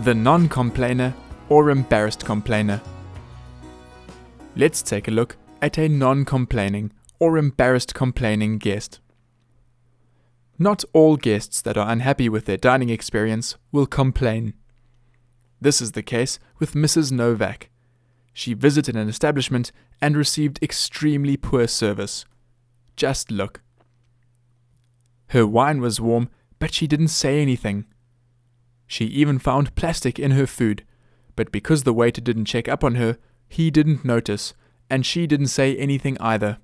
the non-complainer or embarrassed complainer. Let's take a look at a non-complaining or embarrassed complaining guest. Not all guests that are unhappy with their dining experience will complain. This is the case with Mrs. Novak. She visited an establishment and received extremely poor service. Just look. Her wine was warm, but she didn't say anything. She even found plastic in her food, but because the waiter didn't check up on her, he didn't notice, and she didn't say anything either.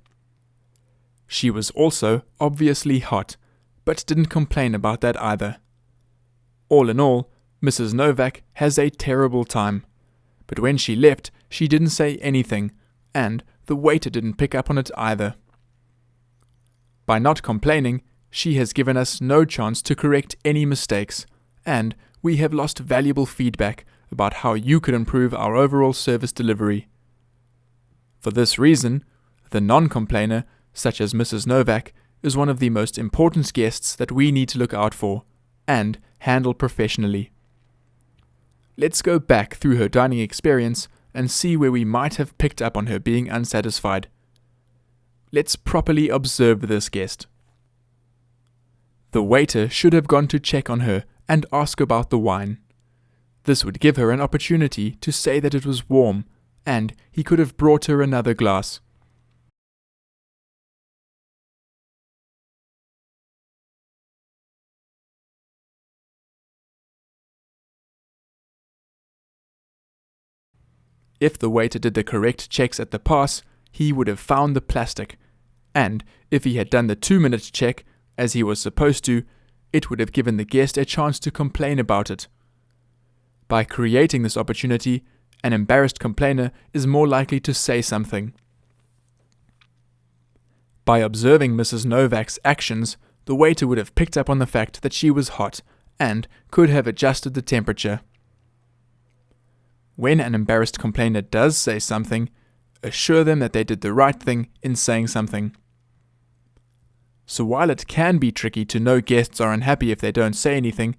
She was also obviously hot, but didn't complain about that either. All in all, Mrs. Novak has a terrible time. But when she left, she didn't say anything, and the waiter didn't pick up on it either. By not complaining, she has given us no chance to correct any mistakes, and we have lost valuable feedback about how you could improve our overall service delivery. For this reason, the non-complainer, such as Mrs. Novak, is one of the most important guests that we need to look out for and handle professionally. Let's go back through her dining experience and see where we might have picked up on her being unsatisfied. Let's properly observe this guest. The waiter should have gone to check on her and ask about the wine. This would give her an opportunity to say that it was warm, and he could have brought her another glass. If the waiter did the correct checks at the pass, he would have found the plastic, and if he had done the 2-minute check, as he was supposed to, it would have given the guest a chance to complain about it. By creating this opportunity, an embarrassed complainer is more likely to say something. By observing Mrs. Novak's actions, the waiter would have picked up on the fact that she was hot and could have adjusted the temperature. When an embarrassed complainer does say something, assure them that they did the right thing in saying something. So while it can be tricky to know guests are unhappy if they don't say anything,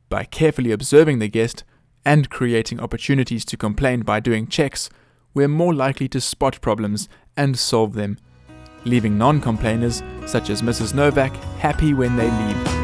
by carefully observing the guest and creating opportunities to complain by doing checks, we're more likely to spot problems and solve them, leaving non-complainers such as Mrs. Novak happy when they leave.